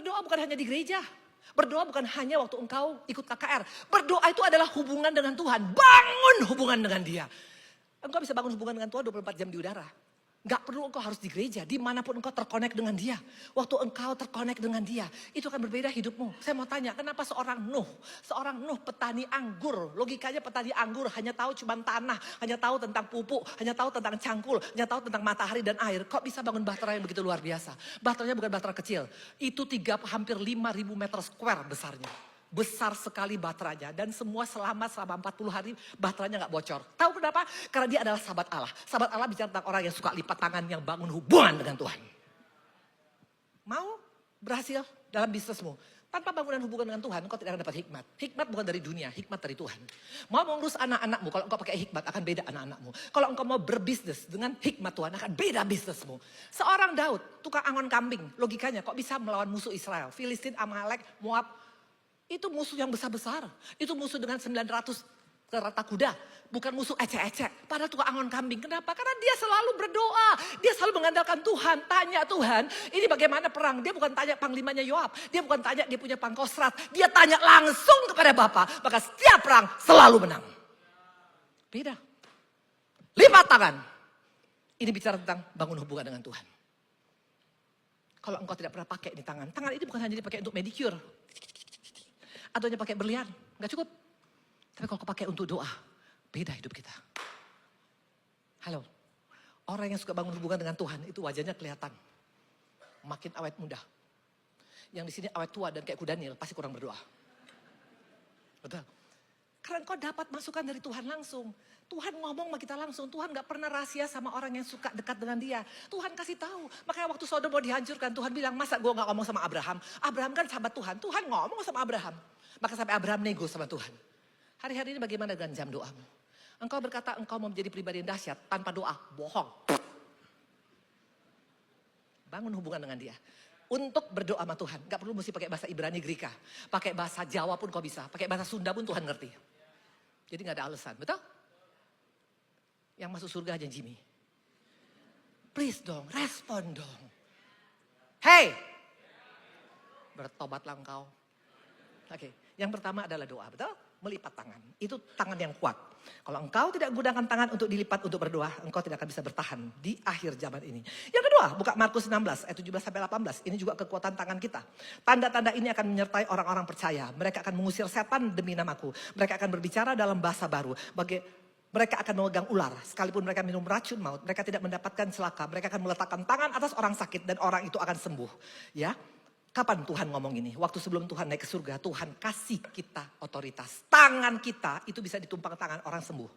Berdoa bukan hanya di gereja. Berdoa bukan hanya waktu engkau ikut KKR. Berdoa itu adalah hubungan dengan Tuhan. Bangun hubungan dengan dia. Engkau bisa bangun hubungan dengan Tuhan 24 jam di udara. Gak perlu engkau harus di gereja, dimanapun engkau terkonek dengan dia. Waktu engkau terkonek dengan dia, itu akan berbeda hidupmu. Saya mau tanya, kenapa seorang Nuh petani anggur. Logikanya petani anggur hanya tahu cuma tanah, hanya tahu tentang pupuk, hanya tahu tentang cangkul, hanya tahu tentang matahari dan air. Kok bisa bangun bahtera yang begitu luar biasa? Bahteranya bukan bahtera kecil, itu hampir 5.000 meter square besarnya. Besar sekali baterainya dan semua selama 40 hari baterainya gak bocor. Tahu kenapa? Karena dia adalah sahabat Allah. Sahabat Allah bicara tentang orang yang suka lipat tangan, yang bangun hubungan dengan Tuhan. Mau berhasil dalam bisnismu? Tanpa bangunan hubungan dengan Tuhan, engkau tidak akan dapat hikmat. Hikmat bukan dari dunia, hikmat dari Tuhan. Mau mengurus anak-anakmu, kalau engkau pakai hikmat akan beda anak-anakmu. Kalau engkau mau berbisnis dengan hikmat Tuhan akan beda bisnismu. Seorang Daud, tukang angon kambing, logikanya kok bisa melawan musuh Israel, Filistin, Amalek, Moab. Itu musuh yang besar-besar. Itu musuh dengan 900 kereta kuda. Bukan musuh ecek-ecek. Padahal tukang angon kambing. Kenapa? Karena dia selalu berdoa. Dia selalu mengandalkan Tuhan. Tanya Tuhan, ini bagaimana perang? Dia bukan tanya panglimanya Yoab. Dia bukan tanya dia punya pangkostrat. Dia tanya langsung kepada Bapa. Maka setiap perang selalu menang. Beda. Lipat tangan. Ini bicara tentang bangun hubungan dengan Tuhan. Kalau engkau tidak pernah pakai ini tangan. Tangan ini bukan hanya dipakai untuk manicure. Atau hanya pakai berlian, gak cukup. Tapi kalau kau pakai untuk doa, beda hidup kita. Halo, orang yang suka bangun hubungan dengan Tuhan itu wajahnya kelihatan. Makin awet muda. Yang di sini awet tua dan kayak kuda Nil, pasti kurang berdoa. Betul. Karena kau dapat masukan dari Tuhan langsung. Tuhan ngomong sama kita langsung. Tuhan gak pernah rahasia sama orang yang suka dekat dengan dia. Tuhan kasih tahu. Makanya waktu Sodom mau dihancurkan, Tuhan bilang, masa gue gak ngomong sama Abraham? Abraham kan sahabat Tuhan. Tuhan ngomong sama Abraham. Maka sampai Abraham nego sama Tuhan. Hari-hari ini bagaimana dengan jam doamu? Engkau berkata engkau mau menjadi pribadi yang dahsyat tanpa doa. Bohong. Bangun hubungan dengan dia. Untuk berdoa sama Tuhan. Gak perlu mesti pakai bahasa Ibrani Greka. Pakai bahasa Jawa pun kau bisa. Pakai bahasa Sunda pun Tuhan ngerti. Jadi gak ada alasan. Betul? Yang masuk surga aja Jimmy. Please dong, respon dong. Hey! Bertobatlah engkau. Oke, yang pertama adalah doa, betul? Melipat tangan. Itu tangan yang kuat. Kalau engkau tidak gunakan tangan untuk dilipat untuk berdoa, engkau tidak akan bisa bertahan di akhir zaman ini. Yang kedua, buka Markus 16 ayat 17-18. Ini juga kekuatan tangan kita. Tanda-tanda ini akan menyertai orang-orang percaya. Mereka akan mengusir setan demi namaku. Mereka akan berbicara dalam bahasa baru. Mereka akan memegang ular. Sekalipun mereka minum racun maut, mereka tidak mendapatkan celaka. Mereka akan meletakkan tangan atas orang sakit dan orang itu akan sembuh. Ya. Kapan Tuhan ngomong ini? Waktu sebelum Tuhan naik ke surga, Tuhan kasih kita otoritas. Tangan kita itu bisa ditumpang tangan orang sembuh.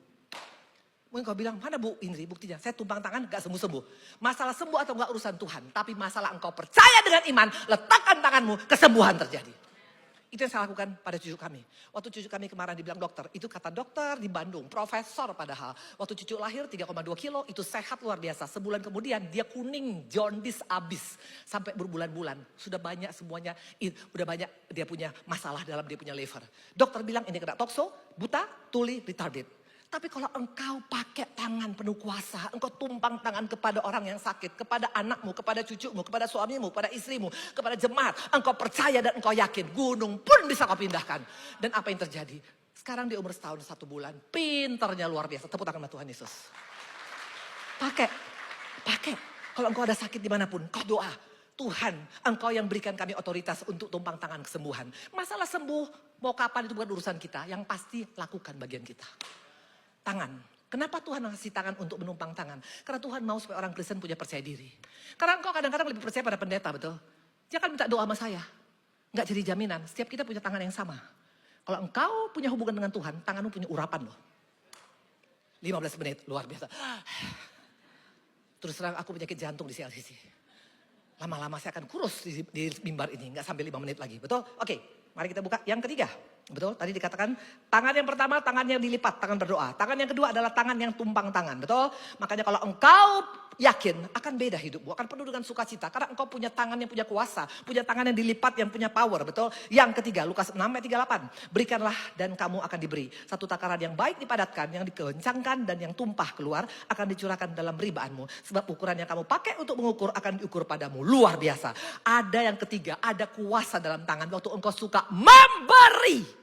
Mungkin kau bilang, mana Bu Indri buktinya? Saya tumpang tangan gak sembuh-sembuh. Masalah sembuh atau gak urusan Tuhan. Tapi masalah engkau percaya dengan iman, letakkan tanganmu, kesembuhan terjadi. Itu yang saya lakukan pada cucu kami. Waktu cucu kami kemarin dibilang dokter, itu kata dokter di Bandung, profesor padahal. Waktu cucu lahir 3,2 kilo, itu sehat luar biasa. Sebulan kemudian dia kuning, jaundice abis. Sampai berbulan-bulan. Sudah banyak semuanya, udah banyak dia punya masalah dalam dia punya liver. Dokter bilang ini kena tokso, buta, tuli, retarded. Tapi kalau engkau pakai tangan penuh kuasa, engkau tumpang tangan kepada orang yang sakit, kepada anakmu, kepada cucumu, kepada suamimu, kepada istrimu, kepada jemaat. Engkau percaya dan engkau yakin, gunung pun bisa kau pindahkan. Dan apa yang terjadi? Sekarang di umur setahun 1 bulan, pinternya luar biasa. Tepuk tangan Tuhan Yesus. Pakai. Kalau engkau ada sakit dimanapun, kau doa. Tuhan, engkau yang berikan kami otoritas untuk tumpang tangan kesembuhan. Masalah sembuh, mau kapan itu bukan urusan kita. Yang pasti lakukan bagian kita. Tangan. Kenapa Tuhan ngasih tangan untuk menumpang tangan? Karena Tuhan mau supaya orang Kristen punya percaya diri. Karena engkau kadang-kadang lebih percaya pada pendeta, betul? Jangan minta doa sama saya. Enggak jadi jaminan. Setiap kita punya tangan yang sama. Kalau engkau punya hubungan dengan Tuhan, tanganmu punya urapan loh. 15 menit, luar biasa. Terus terang aku penyakit jantung di CLCC. Lama-lama saya akan kurus di mimbar ini. Enggak sampai 5 menit lagi, betul? Oke. Mari kita buka yang ketiga. Betul, tadi dikatakan tangan yang pertama tangan yang dilipat, tangan berdoa. Tangan yang kedua adalah tangan yang tumpang tangan, betul? Makanya kalau engkau yakin akan beda hidupmu, akan penuh dengan sukacita. Karena engkau punya tangan yang punya kuasa, punya tangan yang dilipat yang punya power, betul? Yang ketiga, Lukas 6 ayat 38. Berikanlah dan kamu akan diberi. Satu takaran yang baik dipadatkan, yang dikencangkan dan yang tumpah keluar akan dicurahkan dalam ribaanmu. Sebab ukuran yang kamu pakai untuk mengukur akan diukur padamu. Luar biasa. Ada yang ketiga, ada kuasa dalam tangan waktu engkau suka memberi.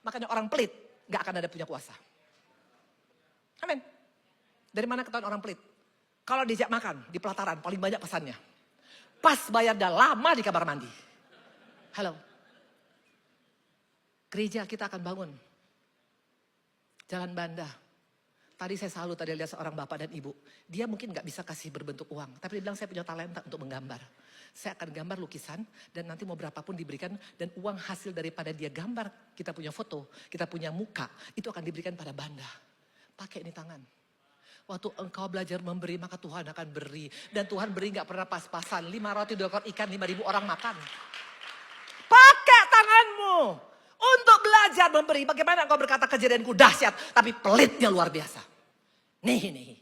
Makanya orang pelit gak akan ada punya kuasa. Amin. Dari mana ketahuan orang pelit? Kalau diajak makan di pelataran paling banyak pesannya. Pas bayar dah lama di kamar mandi. Halo. Gereja kita akan bangun. Jalan Banda. Tadi saya salut tadi lihat seorang bapak dan ibu. Dia mungkin gak bisa kasih berbentuk uang. Tapi dia bilang saya punya talenta untuk menggambar. Saya akan gambar lukisan dan nanti mau berapapun diberikan. Dan uang hasil daripada dia gambar, kita punya foto, kita punya muka. Itu akan diberikan pada Banda. Pakai ini tangan. Waktu engkau belajar memberi maka Tuhan akan beri. Dan Tuhan beri gak pernah pas-pasan. 5 roti 2 ekor ikan 5.000 orang makan. Pakai tanganmu. Untuk belajar memberi. Bagaimana engkau berkata kejadianku dahsyat. Tapi pelitnya luar biasa. Nih.